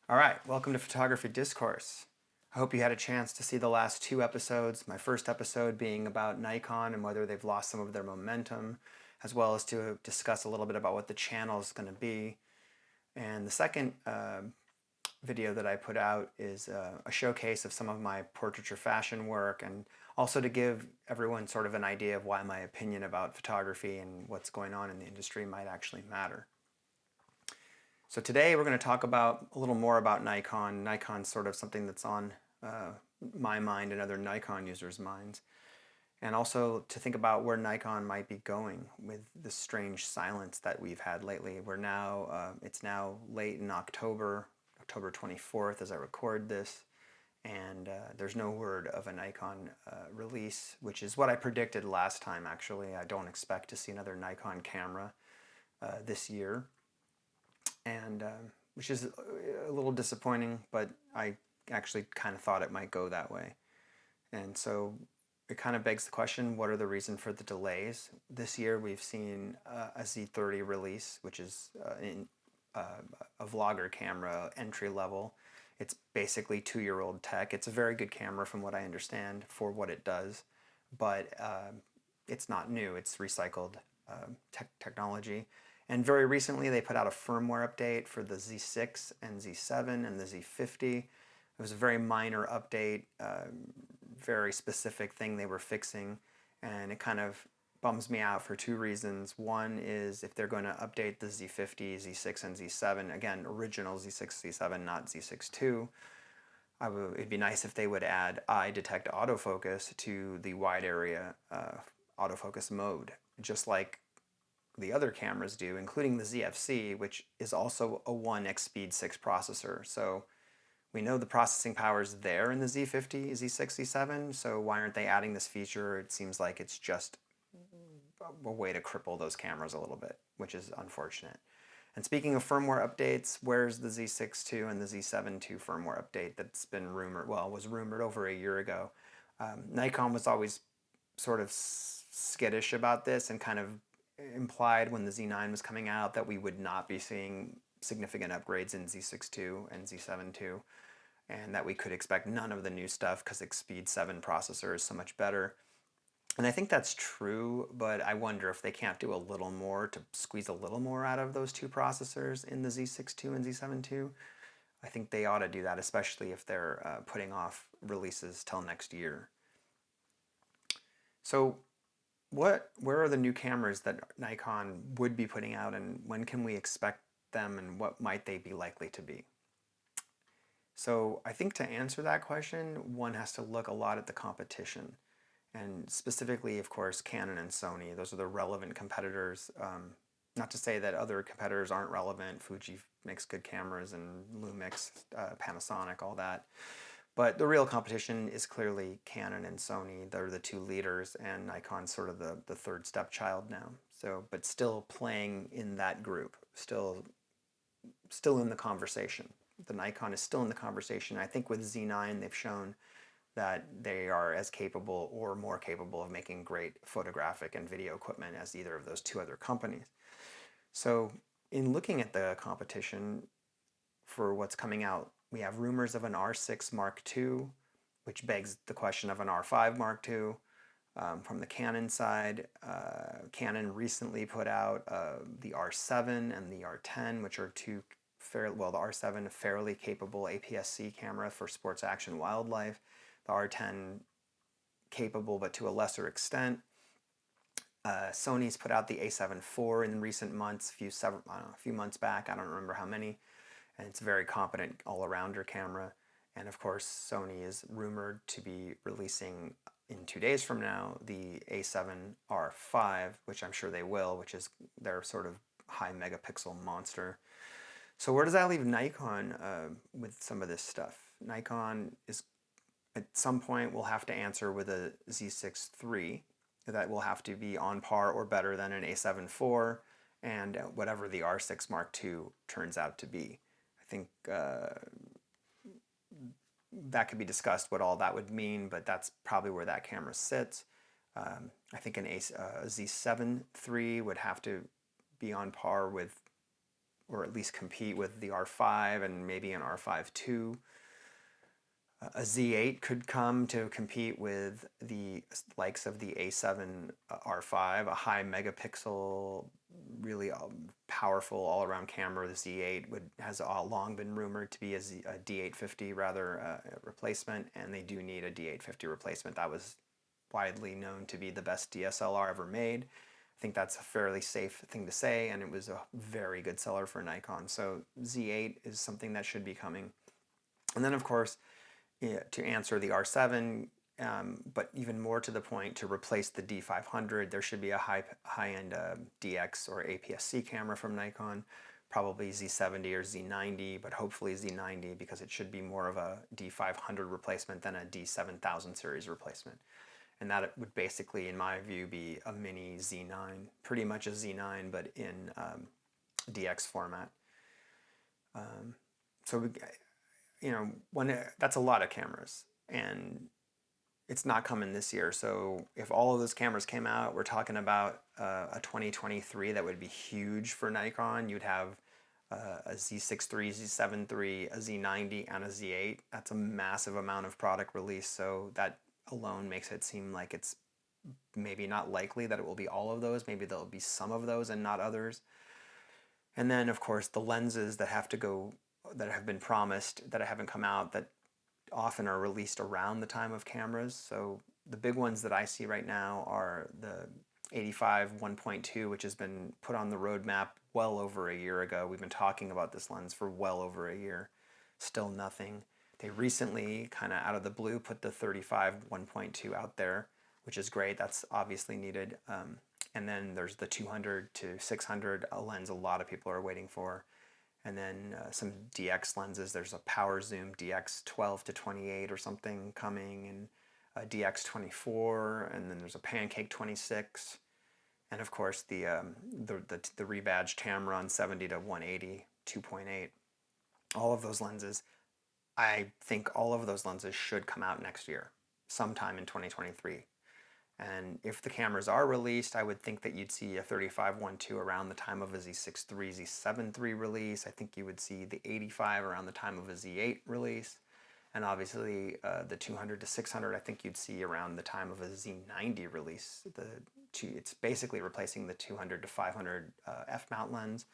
All right, welcome to Photography Discourse. I hope you had a chance to see the last two episodes, my first episode being about Nikon and whether they've lost some of their momentum, as well as to discuss a little bit about what the channel is going to be. And the second video that I put out is a showcase of some of my portraiture fashion work, and also to give everyone sort of an idea of why my opinion about photography and what's going on in the industry might actually matter. So today we're going to talk about a little more about Nikon. Nikon's sort of something that's on my mind and other Nikon users' minds. And also to think about where Nikon might be going with the strange silence that we've had lately. It's now late in October, October 24th as I record this. And there's no word of a Nikon release, which is what I predicted last time actually. I don't expect to see another Nikon camera this year, and which is a little disappointing, but I actually kind of thought it might go that way. And so it kind of begs the question, what are the reasons for the delays? This year we've seen a Z30 release, which is a vlogger camera, entry level. It's basically 2-year-old tech. It's a very good camera from what I understand for what it does, but it's not new. It's recycled technology. And very recently they put out a firmware update for the Z6 and Z7 and the Z50. It was a very minor update, very specific thing they were fixing, and it kind of bums me out for two reasons. One is if they're going to update the Z50, Z6, and Z7, again, original Z6, Z7, not Z6 II, it'd be nice if they would add eye detect autofocus to the wide area autofocus mode, just like the other cameras do, including the ZFC, which is also a 1x speed 6 processor. So we know the processing power is there in the Z50, Z6, Z7, so why aren't they adding this feature? It seems like it's just a way to cripple those cameras a little bit, which is unfortunate. And speaking of firmware updates, where's the Z6 II and the Z7 II firmware update that's been rumored, well, was rumored over a year ago? Nikon was always sort of skittish about this and kind of implied when the Z9 was coming out that we would not be seeing significant upgrades in Z6 II and Z7 II, and that we could expect none of the new stuff because the Speed 7 processor is so much better. And I think that's true, but I wonder if they can't do a little more to squeeze a little more out of those two processors in the Z6 II and Z7 II. I think they ought to do that, especially if they're putting off releases till next year. So where are the new cameras that Nikon would be putting out, and when can we expect them, and what might they be likely to be? So I think to answer that question, one has to look a lot at the competition, and specifically, of course, Canon and Sony. Those are the relevant competitors. Not to say that other competitors aren't relevant. Fuji makes good cameras, and Lumix, Panasonic, all that. But the real competition is clearly Canon and Sony. They're the two leaders, and Nikon's sort of the third stepchild now. So, but still playing in that group, still in the conversation. The Nikon is still in the conversation. I think with Z9 they've shown that they are as capable or more capable of making great photographic and video equipment as either of those two other companies. So in looking at the competition for what's coming out, we have rumors of an R6 Mark II, which begs the question of an R5 Mark II. From the Canon side, Canon recently put out the R7 and the R10, which are two the R7, a fairly capable APS-C camera for sports action wildlife. The R10 capable, but to a lesser extent. Sony's put out the A7 IV in recent months, a few months back, I don't remember how many, and it's a very competent all-arounder camera. And of course, Sony is rumored to be releasing in 2 days from now the A7R5, which I'm sure they will, which is their sort of high megapixel monster. So where does that leave Nikon with some of this stuff? Nikon is at some point will have to answer with a Z6 III that will have to be on par or better than an A7 IV and whatever the R6 Mark II turns out to be. I think that could be discussed what all that would mean, but that's probably where that camera sits. I think a Z7 III would have to be on par with or at least compete with the R5 and maybe an R5 II. A Z8 could come to compete with the likes of the A7 R5, a high megapixel, really powerful all-around camera. The Z8 has all long been rumored to be a D850 rather replacement, and they do need a D850 replacement. That was widely known to be the best DSLR ever made. I think that's a fairly safe thing to say, and it was a very good seller for Nikon. So Z8 is something that should be coming. And then, of course, to answer the R7, but even more to the point, to replace the D500, there should be a high-end DX or APS-C camera from Nikon, probably Z70 or Z90, but hopefully Z90 because it should be more of a D500 replacement than a D7000 series replacement. And that would basically, in my view, be a mini Z9, pretty much a Z9, but in DX format. So, that's a lot of cameras, and it's not coming this year. So if all of those cameras came out, we're talking about a 2023 that would be huge for Nikon. You'd have a Z6 III, Z7 III, a Z90, and a Z8. That's a massive amount of product release, so that alone makes it seem like it's maybe not likely that it will be all of those. Maybe there'll be some of those and not others. And then, of course, the lenses that have been promised, that haven't come out, that often are released around the time of cameras. So the big ones that I see right now are the 85 1.2, which has been put on the roadmap well over a year ago. We've been talking about this lens for well over a year. Still nothing. They recently, kind of out of the blue, put the 35 1.2 out there, which is great. That's obviously needed. And then there's the 200 to 600, a lens a lot of people are waiting for. And then some DX lenses. There's a power zoom DX 12 to 28 or something coming, and a DX 24, and then there's a pancake 26, and of course the rebadged Tamron 70 to 180 2.8. All of those lenses, I think all of those lenses should come out next year, sometime in 2023. And if the cameras are released, I would think that you'd see a 35 1.2 around the time of a Z6 III, Z7 III release. I think you would see the 85 around the time of a Z8 release. And obviously the 200 to 600, I think you'd see around the time of a Z90 release. It's basically replacing the 200 to 500 f-mount lens,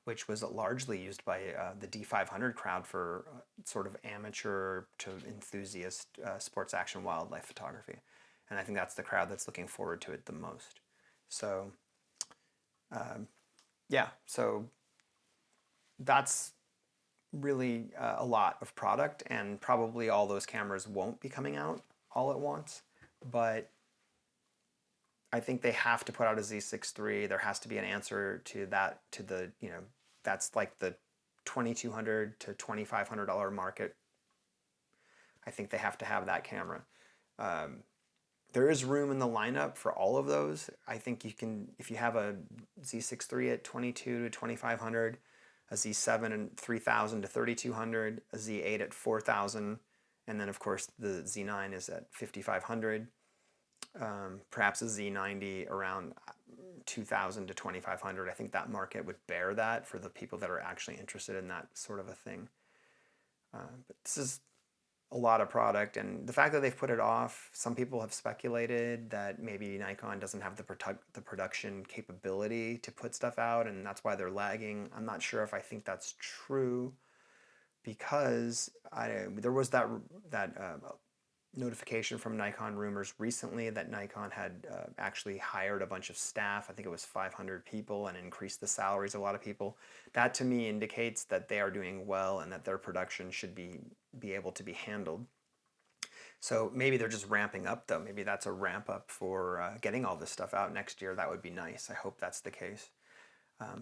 which was largely used by the D500 crowd for sort of amateur to enthusiast sports action wildlife photography. And I think that's the crowd that's looking forward to it the most. So, so that's really a lot of product, and probably all those cameras won't be coming out all at once. But I think they have to put out a Z6 III. There has to be an answer to that, that's like the $2,200 to $2,500 market. I think they have to have that camera. There is room in the lineup for all of those. I think you can, if you have a Z6 III at $2,200 to $2,500, a Z7 at $3,000 to $3,200, a Z8 at $4,000, and then of course the Z9 is at $5,500. Perhaps a Z90 around $2,000 to $2,500. I think that market would bear that for the people that are actually interested in that sort of a thing. But this is a lot of product, and the fact that they've put it off, some people have speculated that maybe Nikon doesn't have the production capability to put stuff out, and that's why they're lagging. I'm not sure if I think that's true, because there was that notification from Nikon Rumors recently that Nikon had actually hired a bunch of staff. I think it was 500 people, and increased the salaries of a lot of people. That to me indicates that they are doing well and that their production should be able to be handled. So maybe they're just ramping up, though. Maybe that's a ramp up for getting all this stuff out next year. That would be nice. I hope that's the case.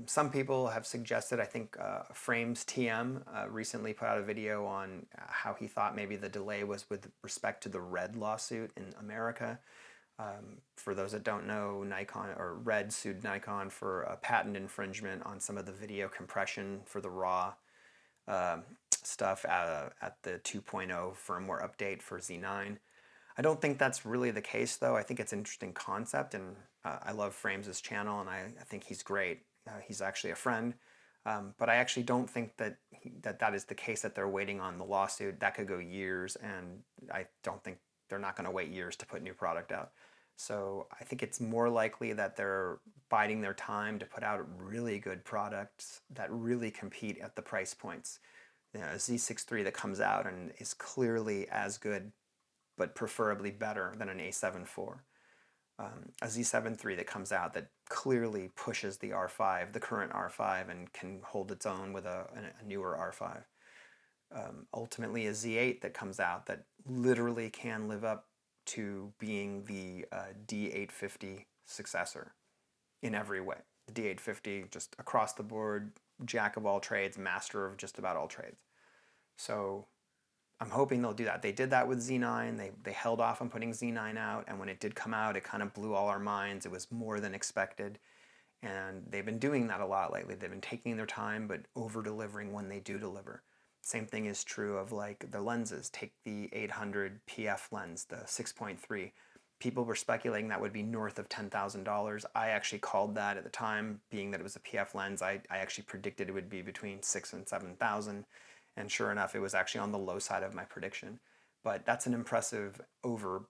Some people have suggested, I think Frames TM recently put out a video on how he thought maybe the delay was with respect to the Red lawsuit in America. For those that don't know, Red sued Nikon for a patent infringement on some of the video compression for the RAW stuff at the 2.0 firmware update for Z9. I don't think that's really the case, though. I think it's an interesting concept, and I love Frames' channel, and I think he's great. He's actually a friend. But I actually don't think that is the case, that they're waiting on the lawsuit. That could go years, and I don't think they're not going to wait years to put new product out. So I think it's more likely that they're biding their time to put out really good products that really compete at the price points. A Z6 III that comes out and is clearly as good, but preferably better than an A7 IV. A Z7 III that comes out that clearly pushes the R5, the current R5, and can hold its own with a newer R5. Ultimately, a Z8 that comes out that literally can live up to being the D850 successor in every way. The D850, just across the board, jack of all trades, master of just about all trades. So I'm hoping they'll do that. They did that with Z9. They held off on putting Z9 out, and when it did come out, it kind of blew all our minds. It was more than expected, and they've been doing that a lot lately. They've been taking their time, but over-delivering when they do deliver. Same thing is true of like the lenses. Take the 800 PF lens, the 6.3. People were speculating that would be north of $10,000. I actually called that at the time, being that it was a PF lens. I actually predicted it would be between 6,000 and 7,000. And sure enough, it was actually on the low side of my prediction. But that's an impressive over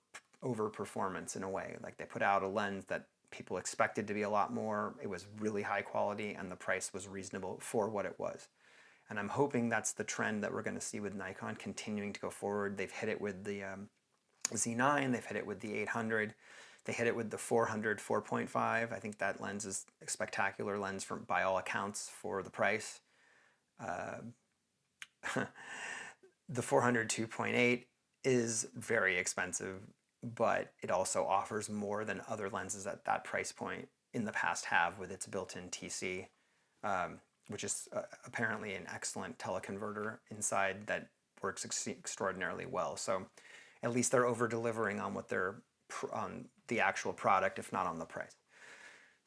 performance in a way. Like, they put out a lens that people expected to be a lot more. It was really high quality, and the price was reasonable for what it was. And I'm hoping that's the trend that we're going to see with Nikon continuing to go forward. They've hit it with the Z9, they've hit it with the 800, they hit it with the 400 4.5. I think that lens is a spectacular lens by all accounts for the price. The 400 2.8 is very expensive, but it also offers more than other lenses at that price point in the past have, with its built-in TC, which is apparently an excellent teleconverter inside that works extraordinarily well. So at least they're over-delivering on what they're on the actual product, if not on the price.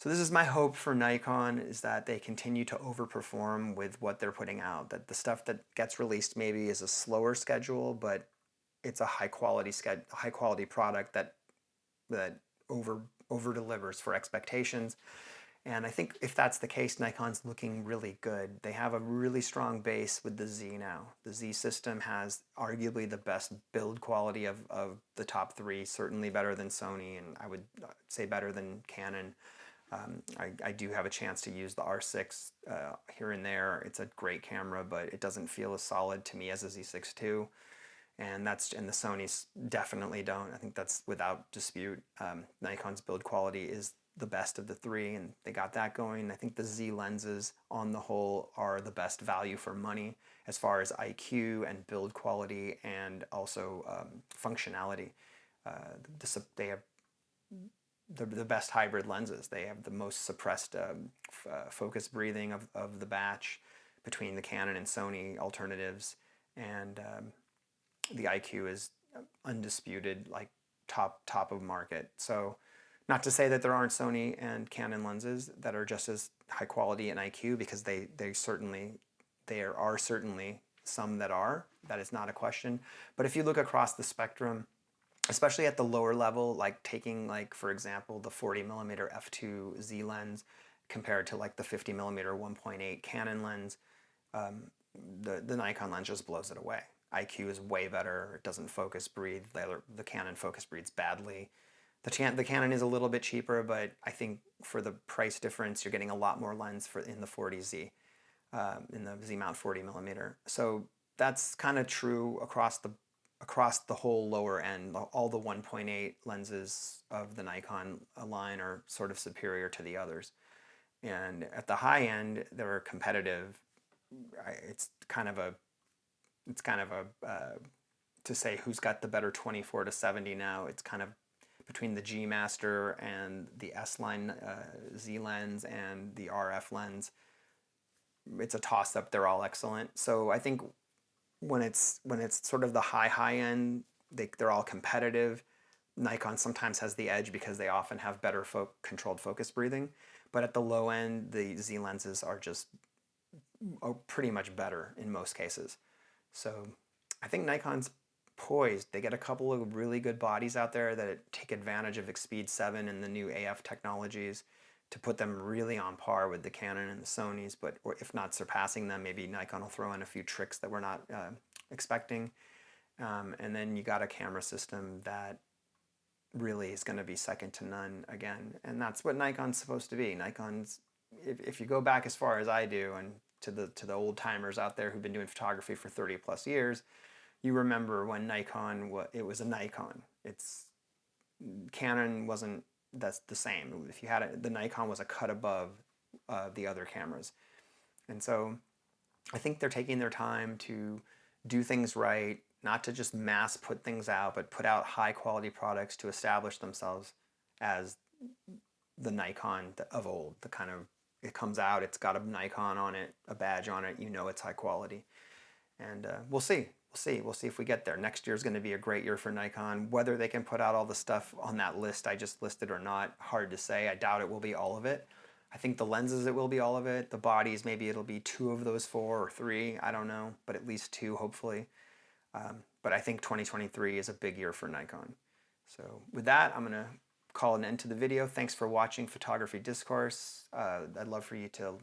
So this is my hope for Nikon, is that they continue to overperform with what they're putting out. That the stuff that gets released maybe is a slower schedule, but it's a high quality product that over delivers for expectations. And I think if that's the case, Nikon's looking really good. They have a really strong base with the Z now. The Z system has arguably the best build quality of the top three, certainly better than Sony, and I would say better than Canon. I do have a chance to use the R6 here and there. It's a great camera, but it doesn't feel as solid to me as a Z6 II. And the Sonys definitely don't. I think that's without dispute. Nikon's build quality is the best of the three, and they got that going. I think the Z lenses on the whole are the best value for money as far as IQ and build quality, and also functionality. They have the best hybrid lenses. They have the most suppressed focus breathing of the batch between the Canon and Sony alternatives, and the IQ is undisputed, like top of market. So not to say that there aren't Sony and Canon lenses that are just as high quality in IQ, because there are certainly some that are. That is not a question. But if you look across the spectrum, especially at the lower level, like taking, like, for example, the 40mm f2 Z lens compared to like the 50mm 1.8 Canon lens, the Nikon lens just blows it away. IQ is way better. It doesn't focus breathe. The Canon focus breathes badly. The Canon is a little bit cheaper, but I think for the price difference, you're getting a lot more lens in the 40Z, in the Z mount 40mm. So that's kind of true across the whole lower end. All the 1.8 lenses of the Nikon line are sort of superior to the others. And at the high end, they're competitive. It's kind of a to say who's got the better 24 to 70 now. It's kind of between the G Master and the S line Z lens and the RF lens. It's a toss up. They're all excellent. So I think when it's sort of the high end, they're all competitive. Nikon sometimes has the edge because they often have better controlled focus breathing. But at the low end, the Z lenses are just pretty much better in most cases. So I think Nikon's poised. They get a couple of really good bodies out there that take advantage of Expeed 7 and the new AF technologies. to put them really on par with the Canon and the Sonys, but or if not surpassing them, maybe Nikon will throw in a few tricks that we're not expecting. And then you got a camera system that really is going to be second to none again. And that's what Nikon's supposed to be. Nikon's, if you go back as far as I do, and to the old timers out there who've been doing photography for 30 plus years, you remember when Nikon, it was a Nikon. Canon wasn't, that's the same. If you had it, the Nikon was a cut above the other cameras. And so I think they're taking their time to do things right, not to just mass put things out, but put out high quality products to establish themselves as the Nikon of old. The kind of, it comes out, it's got a Nikon on it, a badge on it, you know it's high quality. And we'll see. We'll see if we get there. Next year is going to be a great year for Nikon. Whether they can put out all the stuff on that list I just listed or not, hard to say. I doubt it will be all of it. I think the lenses, it will be all of it. The bodies, maybe it'll be 2 of those 4 or 3. I don't know, but at least 2, hopefully. But I think 2023 is a big year for Nikon. So with that, I'm going to call an end to the video. Thanks for watching Photography Discourse. I'd love for you to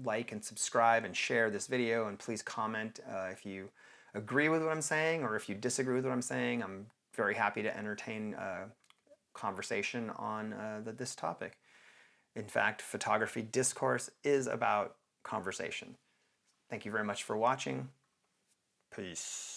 like and subscribe and share this video, and please comment if you agree with what I'm saying or if you disagree with what I'm saying. I'm very happy to entertain conversation on this topic. In fact, Photography Discourse is about conversation. Thank you very much for watching. Peace.